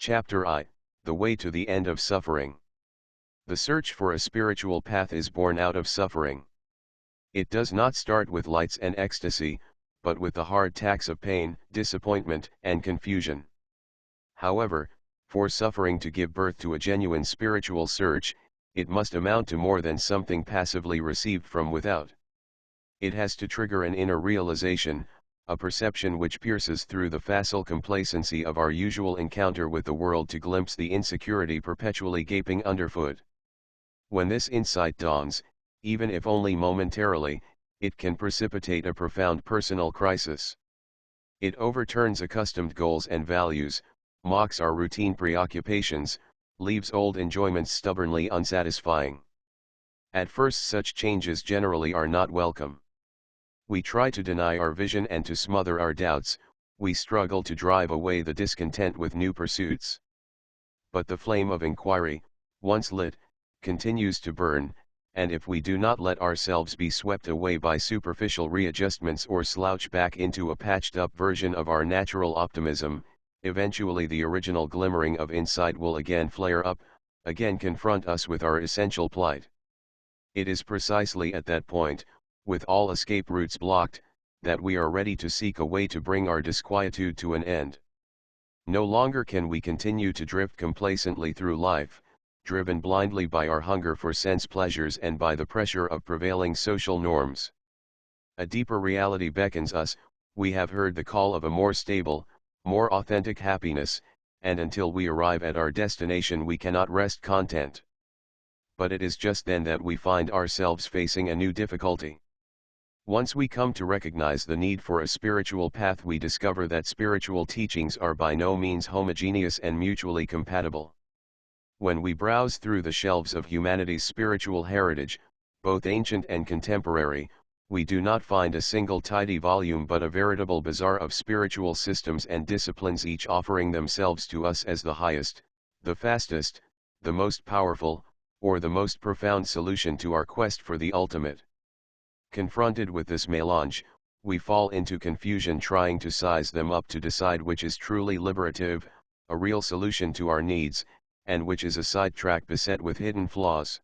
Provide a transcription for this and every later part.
Chapter I, The Way to the End of Suffering. The search for a spiritual path is born out of suffering. It does not start with lights and ecstasy, but with the hard tax of pain, disappointment, and confusion. However, for suffering to give birth to a genuine spiritual search, it must amount to more than something passively received from without. It has to trigger an inner realization, a perception which pierces through the facile complacency of our usual encounter with the world to glimpse the insecurity perpetually gaping underfoot. When this insight dawns, even if only momentarily, it can precipitate a profound personal crisis. It overturns accustomed goals and values, mocks our routine preoccupations, leaves old enjoyments stubbornly unsatisfying. At first, such changes generally are not welcome. We try to deny our vision and to smother our doubts, we struggle to drive away the discontent with new pursuits. But the flame of inquiry, once lit, continues to burn, and if we do not let ourselves be swept away by superficial readjustments or slouch back into a patched-up version of our natural optimism, eventually the original glimmering of insight will again flare up, again confront us with our essential plight. It is precisely at that point, with all escape routes blocked, that we are ready to seek a way to bring our disquietude to an end. No longer can we continue to drift complacently through life, driven blindly by our hunger for sense pleasures and by the pressure of prevailing social norms. A deeper reality beckons us, we have heard the call of a more stable, more authentic happiness, and until we arrive at our destination we cannot rest content. But it is just then that we find ourselves facing a new difficulty. Once we come to recognize the need for a spiritual path, we discover that spiritual teachings are by no means homogeneous and mutually compatible. When we browse through the shelves of humanity's spiritual heritage, both ancient and contemporary, we do not find a single tidy volume but a veritable bazaar of spiritual systems and disciplines, each offering themselves to us as the highest, the fastest, the most powerful, or the most profound solution to our quest for the ultimate. Confronted with this melange, we fall into confusion trying to size them up to decide which is truly liberative, a real solution to our needs, and which is a sidetrack beset with hidden flaws.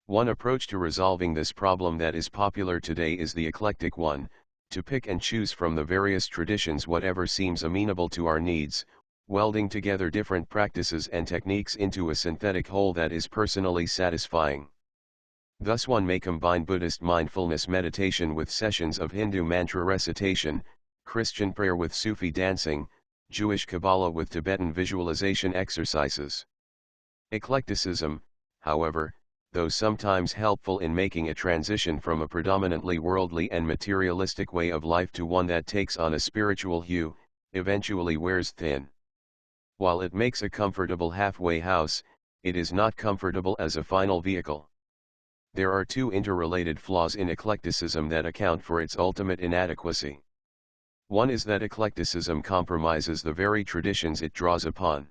One approach to resolving this problem that is popular today is the eclectic one, to pick and choose from the various traditions whatever seems amenable to our needs, welding together different practices and techniques into a synthetic whole that is personally satisfying. Thus one may combine Buddhist mindfulness meditation with sessions of Hindu mantra recitation, Christian prayer with Sufi dancing, Jewish Kabbalah with Tibetan visualization exercises. Eclecticism, however, though sometimes helpful in making a transition from a predominantly worldly and materialistic way of life to one that takes on a spiritual hue, eventually wears thin. While it makes a comfortable halfway house, it is not comfortable as a final vehicle. There are two interrelated flaws in eclecticism that account for its ultimate inadequacy. One is that eclecticism compromises the very traditions it draws upon.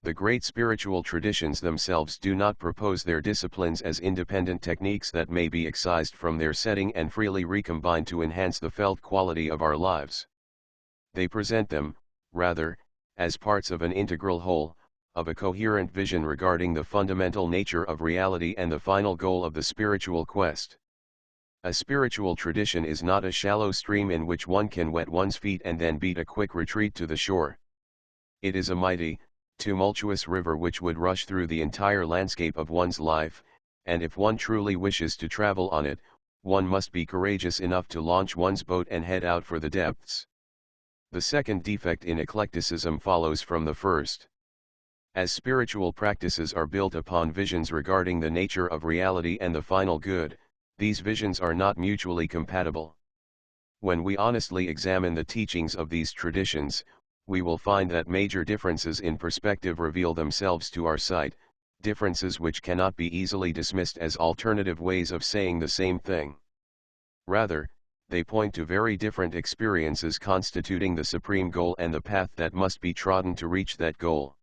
The great spiritual traditions themselves do not propose their disciplines as independent techniques that may be excised from their setting and freely recombined to enhance the felt quality of our lives. They present them, rather, as parts of an integral whole, of a coherent vision regarding the fundamental nature of reality and the final goal of the spiritual quest. A spiritual tradition is not a shallow stream in which one can wet one's feet and then beat a quick retreat to the shore. It is a mighty, tumultuous river which would rush through the entire landscape of one's life, and if one truly wishes to travel on it, one must be courageous enough to launch one's boat and head out for the depths. The second defect in eclecticism follows from the first. As spiritual practices are built upon visions regarding the nature of reality and the final good, these visions are not mutually compatible. When we honestly examine the teachings of these traditions, we will find that major differences in perspective reveal themselves to our sight, differences which cannot be easily dismissed as alternative ways of saying the same thing. Rather, they point to very different experiences constituting the supreme goal and the path that must be trodden to reach that goal.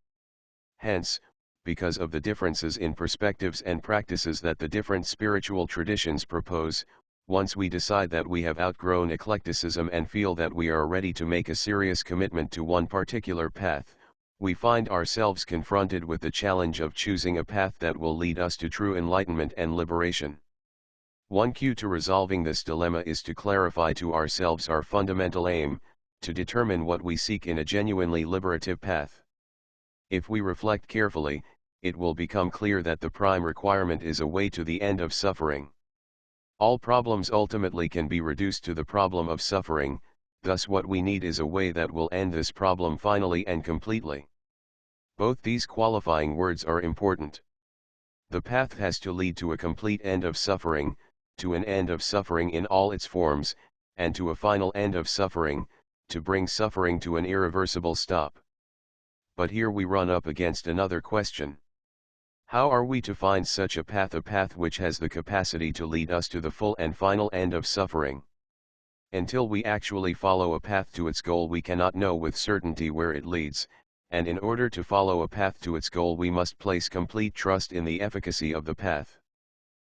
Hence, because of the differences in perspectives and practices that the different spiritual traditions propose, once we decide that we have outgrown eclecticism and feel that we are ready to make a serious commitment to one particular path, we find ourselves confronted with the challenge of choosing a path that will lead us to true enlightenment and liberation. One key to resolving this dilemma is to clarify to ourselves our fundamental aim, to determine what we seek in a genuinely liberative path. If we reflect carefully, it will become clear that the prime requirement is a way to the end of suffering. All problems ultimately can be reduced to the problem of suffering, thus what we need is a way that will end this problem finally and completely. Both these qualifying words are important. The path has to lead to a complete end of suffering, to an end of suffering in all its forms, and to a final end of suffering, to bring suffering to an irreversible stop. But here we run up against another question. How are we to find such a path which has the capacity to lead us to the full and final end of suffering? Until we actually follow a path to its goal, we cannot know with certainty where it leads, and in order to follow a path to its goal we must place complete trust in the efficacy of the path.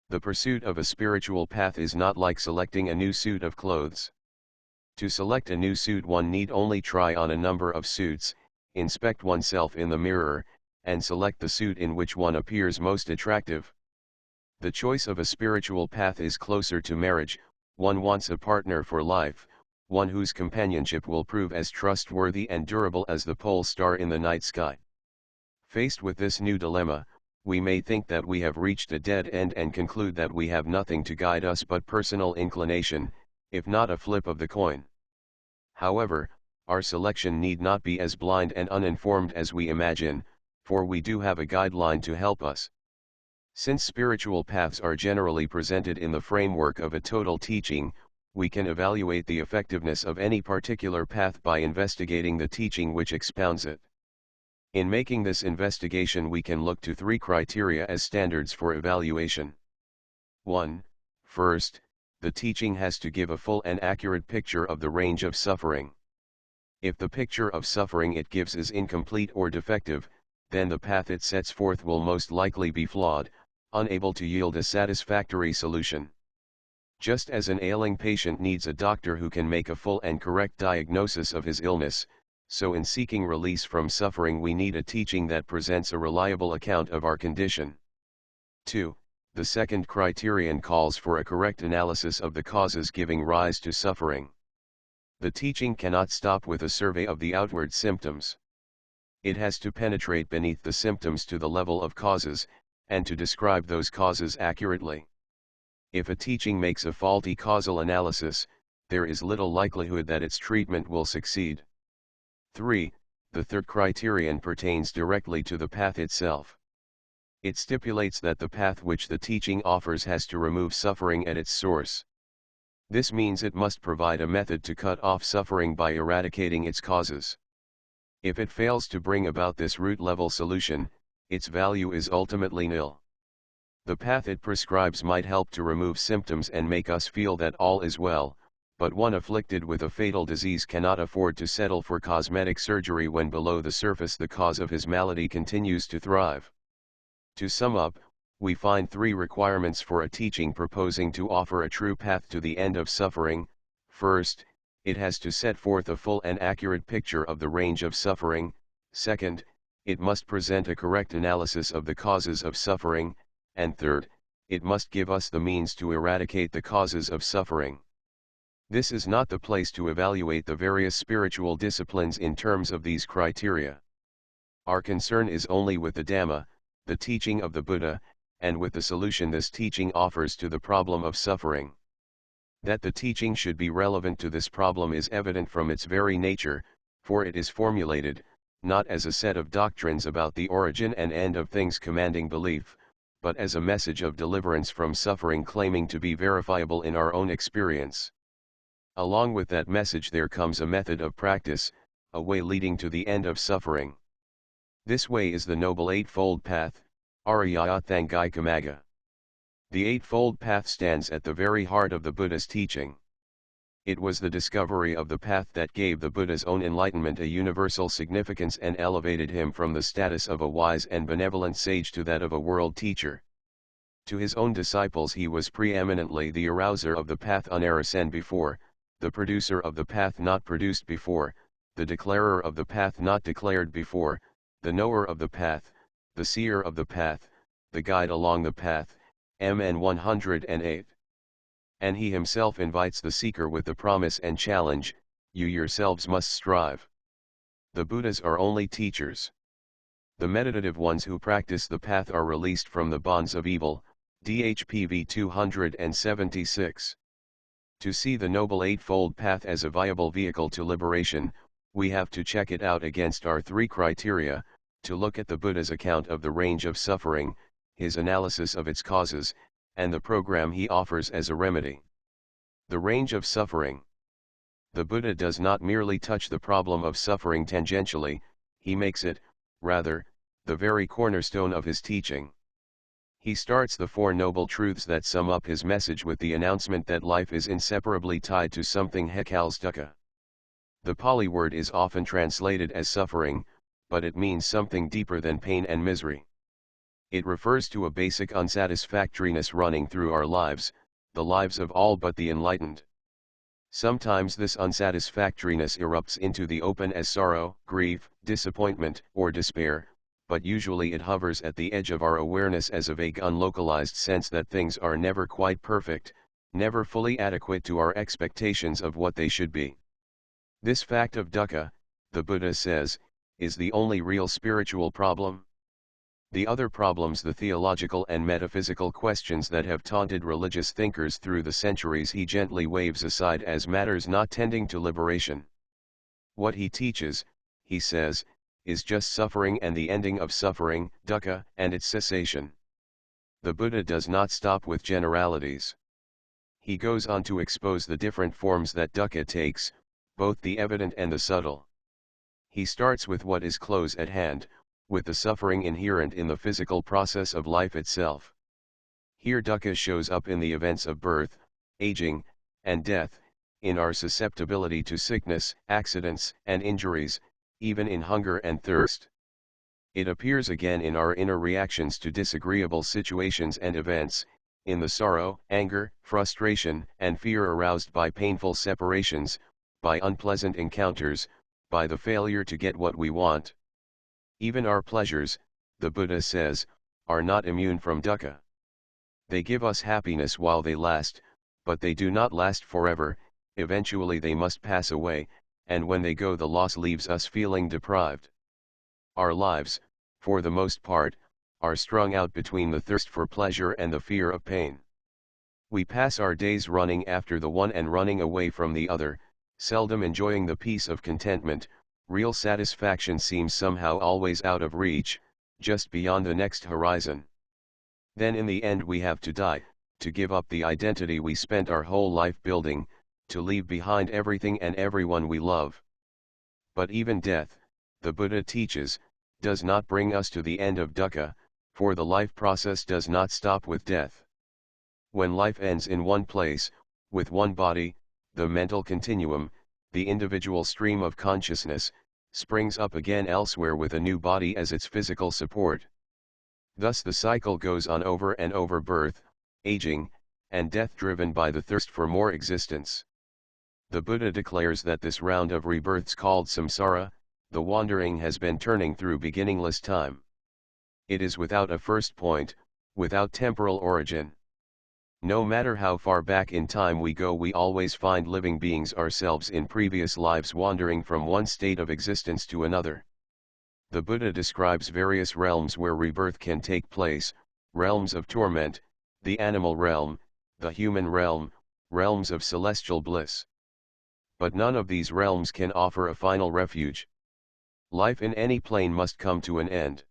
The pursuit of a spiritual path is not like selecting a new suit of clothes. To select a new suit one need only try on a number of suits, inspect oneself in the mirror, and select the suit in which one appears most attractive. The choice of a spiritual path is closer to marriage. One wants a partner for life, one whose companionship will prove as trustworthy and durable as the pole star in the night sky. Faced with this new dilemma, we may think that we have reached a dead end and conclude that we have nothing to guide us but personal inclination, if not a flip of the coin. However, our selection need not be as blind and uninformed as we imagine, for we do have a guideline to help us. Since spiritual paths are generally presented in the framework of a total teaching, we can evaluate the effectiveness of any particular path by investigating the teaching which expounds it. In making this investigation we can look to three criteria as standards for evaluation. 1. First, the teaching has to give a full and accurate picture of the range of suffering. If the picture of suffering it gives is incomplete or defective, then the path it sets forth will most likely be flawed, unable to yield a satisfactory solution. Just as an ailing patient needs a doctor who can make a full and correct diagnosis of his illness, so in seeking release from suffering we need a teaching that presents a reliable account of our condition. 2. The second criterion calls for a correct analysis of the causes giving rise to suffering. The teaching cannot stop with a survey of the outward symptoms. It has to penetrate beneath the symptoms to the level of causes, and to describe those causes accurately. If a teaching makes a faulty causal analysis, there is little likelihood that its treatment will succeed. 3. The third criterion pertains directly to the path itself. It stipulates that the path which the teaching offers has to remove suffering at its source. This means it must provide a method to cut off suffering by eradicating its causes. If it fails to bring about this root-level solution, its value is ultimately nil. The path it prescribes might help to remove symptoms and make us feel that all is well, but one afflicted with a fatal disease cannot afford to settle for cosmetic surgery when below the surface the cause of his malady continues to thrive. To sum up, we find three requirements for a teaching proposing to offer a true path to the end of suffering. First, it has to set forth a full and accurate picture of the range of suffering. Second, it must present a correct analysis of the causes of suffering. And third, it must give us the means to eradicate the causes of suffering. This is not the place to evaluate the various spiritual disciplines in terms of these criteria. Our concern is only with the Dhamma, the teaching of the Buddha, and with the solution this teaching offers to the problem of suffering. That the teaching should be relevant to this problem is evident from its very nature, for it is formulated, not as a set of doctrines about the origin and end of things commanding belief, but as a message of deliverance from suffering claiming to be verifiable in our own experience. Along with that message there comes a method of practice, a way leading to the end of suffering. This way is the Noble Eightfold Path, Ariyathangaikamagga. The Eightfold Path stands at the very heart of the Buddha's teaching. It was the discovery of the path that gave the Buddha's own enlightenment a universal significance and elevated him from the status of a wise and benevolent sage to that of a world teacher. To his own disciples he was preeminently the arouser of the path unarasen before, the producer of the path not produced before, the declarer of the path not declared before, the knower of the path, the seer of the path, the guide along the path, MN 108. And he himself invites the seeker with the promise and challenge, you yourselves must strive. The Buddhas are only teachers. The meditative ones who practice the path are released from the bonds of evil, DHPV 276. To see the Noble Eightfold Path as a viable vehicle to liberation, we have to check it out against our three criteria, to look at the Buddha's account of the range of suffering, his analysis of its causes, and the program he offers as a remedy. The range of suffering. The Buddha does not merely touch the problem of suffering tangentially, he makes it, rather, the very cornerstone of his teaching. He starts the Four Noble Truths that sum up his message with the announcement that life is inseparably tied to something he calls dukkha. The Pali word is often translated as suffering, but it means something deeper than pain and misery. It refers to a basic unsatisfactoriness running through our lives, the lives of all but the enlightened. Sometimes this unsatisfactoriness erupts into the open as sorrow, grief, disappointment, or despair, but usually it hovers at the edge of our awareness as a vague unlocalized sense that things are never quite perfect, never fully adequate to our expectations of what they should be. This fact of dukkha, the Buddha says, is the only real spiritual problem. The other problems, the theological and metaphysical questions that have taunted religious thinkers through the centuries, he gently waves aside as matters not tending to liberation. What he teaches, he says, is just suffering and the ending of suffering, dukkha, and its cessation. The Buddha does not stop with generalities. He goes on to expose the different forms that dukkha takes, both the evident and the subtle. He starts with what is close at hand, with the suffering inherent in the physical process of life itself. Here dukkha shows up in the events of birth, aging, and death, in our susceptibility to sickness, accidents, and injuries, even in hunger and thirst. It appears again in our inner reactions to disagreeable situations and events, in the sorrow, anger, frustration, and fear aroused by painful separations, by unpleasant encounters, by the failure to get what we want. Even our pleasures, the Buddha says, are not immune from dukkha. They give us happiness while they last, but they do not last forever, eventually they must pass away, and when they go the loss leaves us feeling deprived. Our lives, for the most part, are strung out between the thirst for pleasure and the fear of pain. We pass our days running after the one and running away from the other, seldom enjoying the peace of contentment. Real satisfaction seems somehow always out of reach, just beyond the next horizon. Then in the end we have to die, to give up the identity we spent our whole life building, to leave behind everything and everyone we love. But even death, the Buddha teaches, does not bring us to the end of dukkha, for the life process does not stop with death. When life ends in one place, with one body, the mental continuum, the individual stream of consciousness, springs up again elsewhere with a new body as its physical support. Thus the cycle goes on over and over: birth, aging, and death, driven by the thirst for more existence. The Buddha declares that this round of rebirths called samsara, the wandering, has been turning through beginningless time. It is without a first point, without temporal origin. No matter how far back in time we go, we always find living beings ourselves in previous lives wandering from one state of existence to another. The Buddha describes various realms where rebirth can take place: realms of torment, the animal realm, the human realm, realms of celestial bliss. But none of these realms can offer a final refuge. Life in any plane must come to an end.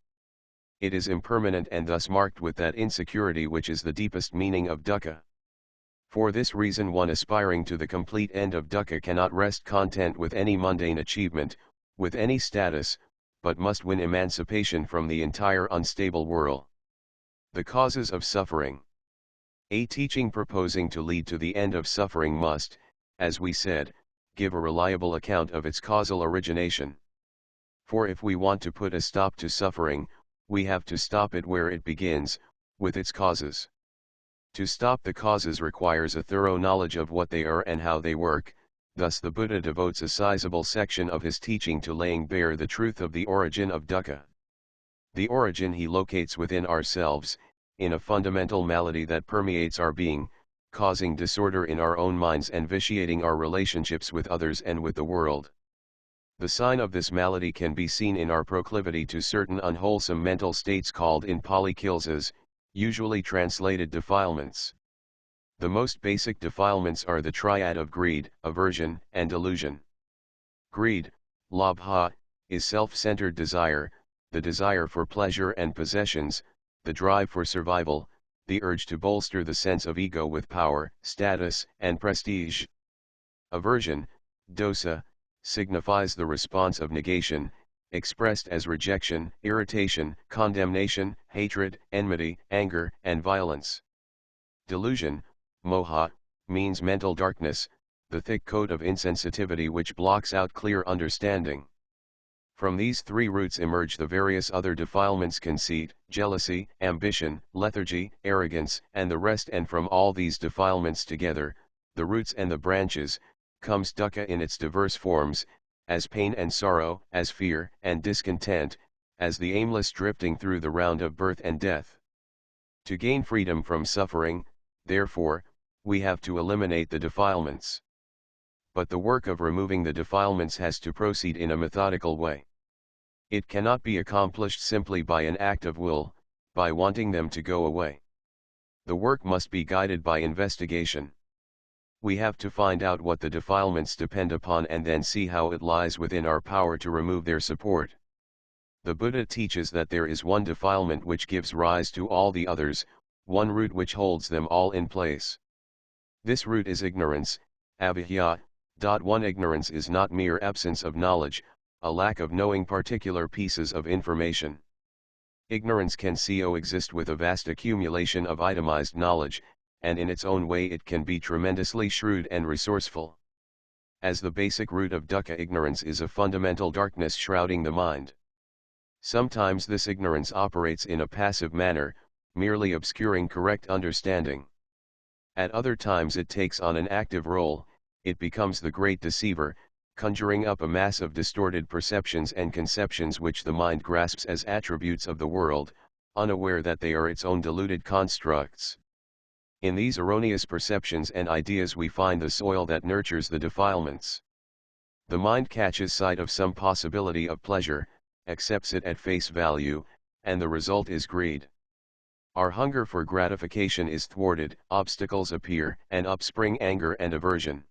It is impermanent and thus marked with that insecurity which is the deepest meaning of dukkha. For this reason one aspiring to the complete end of dukkha cannot rest content with any mundane achievement, with any status, but must win emancipation from the entire unstable whirl. The causes of suffering. A teaching proposing to lead to the end of suffering must, as we said, give a reliable account of its causal origination. For if we want to put a stop to suffering, we have to stop it where it begins, with its causes. To stop the causes requires a thorough knowledge of what they are and how they work, Thus the Buddha devotes a sizable section of his teaching to laying bare the truth of the origin of dukkha. The origin he locates within ourselves, in a fundamental malady that permeates our being, causing disorder in our own minds and vitiating our relationships with others and with the world. The sign of this malady can be seen in our proclivity to certain unwholesome mental states called in Pali kilesas, usually translated defilements. The most basic defilements are the triad of greed, aversion, and delusion. Greed, labha, is self-centered desire, the desire for pleasure and possessions, the drive for survival, the urge to bolster the sense of ego with power, status, and prestige. Aversion, dosa, signifies the response of negation, expressed as rejection, irritation, condemnation, hatred, enmity, anger, and violence. Delusion, moha, means mental darkness, the thick coat of insensitivity which blocks out clear understanding. From these three roots emerge the various other defilements: conceit, jealousy, ambition, lethargy, arrogance, and the rest, and from all these defilements together, the roots and the branches, comes dukkha in its diverse forms, as pain and sorrow, as fear and discontent, as the aimless drifting through the round of birth and death. To gain freedom from suffering, therefore, we have to eliminate the defilements. But the work of removing the defilements has to proceed in a methodical way. It cannot be accomplished simply by an act of will, by wanting them to go away. The work must be guided by investigation. We have to find out what the defilements depend upon and then see how it lies within our power to remove their support. The Buddha teaches that there is one defilement which gives rise to all the others, one root which holds them all in place. This root is ignorance, avidya. One ignorance is not mere absence of knowledge, a lack of knowing particular pieces of information. Ignorance can coexist with a vast accumulation of itemized knowledge, and in its own way it can be tremendously shrewd and resourceful. As the basic root of dukkha, ignorance is a fundamental darkness shrouding the mind. Sometimes this ignorance operates in a passive manner, merely obscuring correct understanding. At other times it takes on an active role, it becomes the great deceiver, conjuring up a mass of distorted perceptions and conceptions which the mind grasps as attributes of the world, unaware that they are its own deluded constructs. In these erroneous perceptions and ideas we find the soil that nurtures the defilements. The mind catches sight of some possibility of pleasure, accepts it at face value, and the result is greed. Our hunger for gratification is thwarted, obstacles appear, and upspring anger and aversion.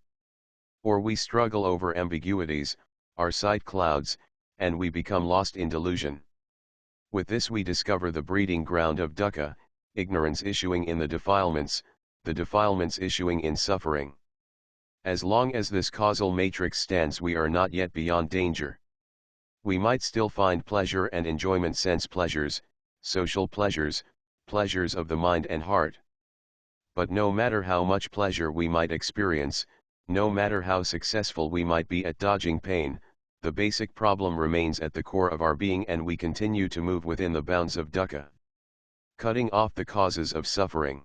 Or we struggle over ambiguities, our sight clouds, and we become lost in delusion. With this we discover the breeding ground of dukkha, ignorance issuing in the defilements issuing in suffering. As long as this causal matrix stands, we are not yet beyond danger. We might still find pleasure and enjoyment, sense pleasures, social pleasures, pleasures of the mind and heart. But no matter how much pleasure we might experience, no matter how successful we might be at dodging pain, the basic problem remains at the core of our being and we continue to move within the bounds of dukkha. Cutting off the causes of suffering.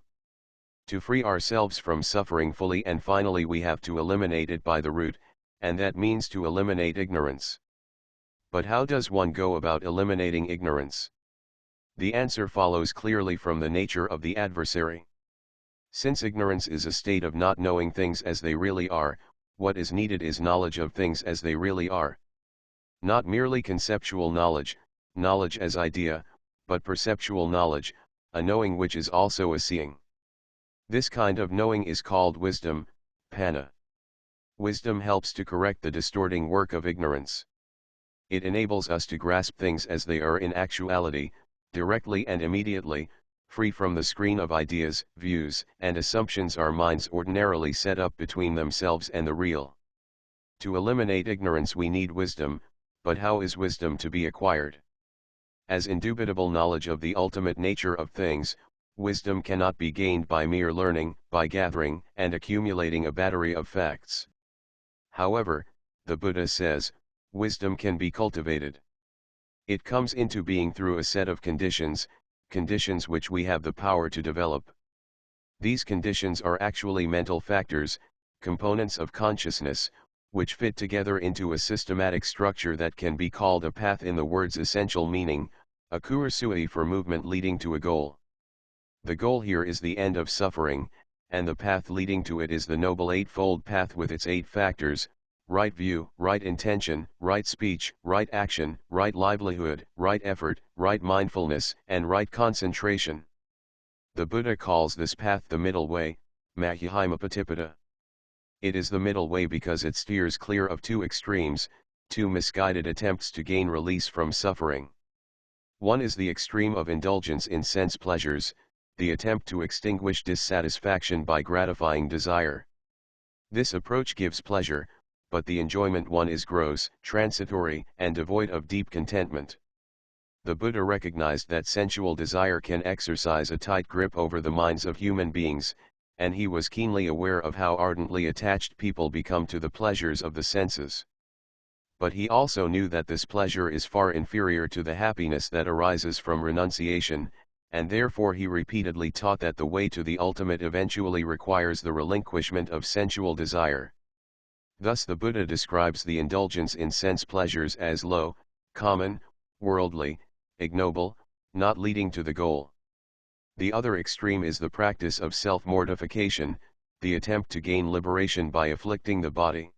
To free ourselves from suffering fully and finally we have to eliminate it by the root, and that means to eliminate ignorance. But how does one go about eliminating ignorance? The answer follows clearly from the nature of the adversary. Since ignorance is a state of not knowing things as they really are, what is needed is knowledge of things as they really are. Not merely conceptual knowledge, knowledge as idea, but perceptual knowledge, a knowing which is also a seeing. This kind of knowing is called wisdom, panna. Wisdom helps to correct the distorting work of ignorance. It enables us to grasp things as they are in actuality, directly and immediately, free from the screen of ideas, views, and assumptions our minds ordinarily set up between themselves and the real. To eliminate ignorance we need wisdom, but how is wisdom to be acquired? As indubitable knowledge of the ultimate nature of things, wisdom cannot be gained by mere learning, by gathering and accumulating a battery of facts. However, the Buddha says, wisdom can be cultivated. It comes into being through a set of conditions which we have the power to develop. These conditions are actually mental factors, components of consciousness, which fit together into a systematic structure that can be called a path in the word's essential meaning, a kurasui for movement leading to a goal. The goal here is the end of suffering, and the path leading to it is the Noble Eightfold Path with its 8 factors: right view, right intention, right speech, right action, right livelihood, right effort, right mindfulness, and right concentration. The Buddha calls this path the middle way, Majjhimapatipada. It is the middle way because it steers clear of 2 extremes, 2 misguided attempts to gain release from suffering. One is the extreme of indulgence in sense pleasures, the attempt to extinguish dissatisfaction by gratifying desire. This approach gives pleasure, but the enjoyment one is gross, transitory, and devoid of deep contentment. The Buddha recognized that sensual desire can exercise a tight grip over the minds of human beings, and he was keenly aware of how ardently attached people become to the pleasures of the senses. But he also knew that this pleasure is far inferior to the happiness that arises from renunciation, and therefore he repeatedly taught that the way to the ultimate eventually requires the relinquishment of sensual desire. Thus the Buddha describes the indulgence in sense pleasures as low, common, worldly, ignoble, not leading to the goal. The other extreme is the practice of self-mortification, the attempt to gain liberation by afflicting the body.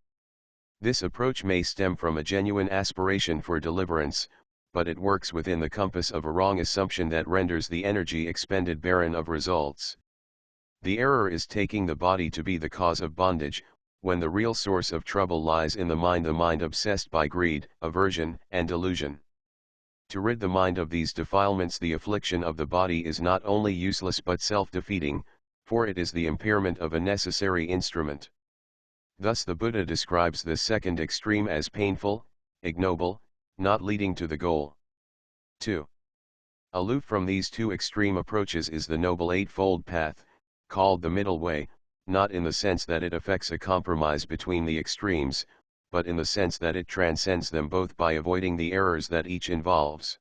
This approach may stem from a genuine aspiration for deliverance, but it works within the compass of a wrong assumption that renders the energy expended barren of results. The error is taking the body to be the cause of bondage, when the real source of trouble lies in the mind obsessed by greed, aversion, and delusion. To rid the mind of these defilements, the affliction of the body is not only useless but self-defeating, for it is the impairment of a necessary instrument. Thus the Buddha describes the second extreme as painful, ignoble, not leading to the goal. 2. Aloof from these 2 extreme approaches is the Noble Eightfold Path, called the middle way, not in the sense that it affects a compromise between the extremes, but in the sense that it transcends them both by avoiding the errors that each involves.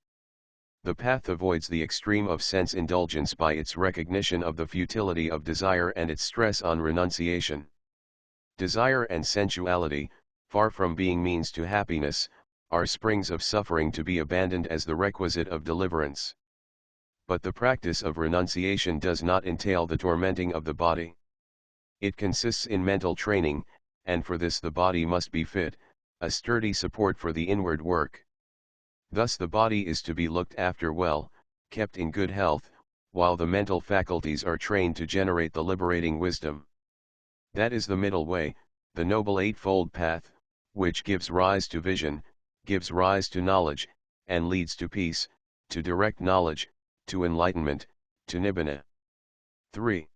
The path avoids the extreme of sense indulgence by its recognition of the futility of desire and its stress on renunciation. Desire and sensuality, far from being means to happiness, are springs of suffering to be abandoned as the requisite of deliverance. But the practice of renunciation does not entail the tormenting of the body. It consists in mental training, and for this the body must be fit, a sturdy support for the inward work. Thus the body is to be looked after well, kept in good health, while the mental faculties are trained to generate the liberating wisdom. That is the middle way, the Noble Eightfold Path, which gives rise to vision, gives rise to knowledge, and leads to peace, to direct knowledge, to enlightenment, to nibbana. 3.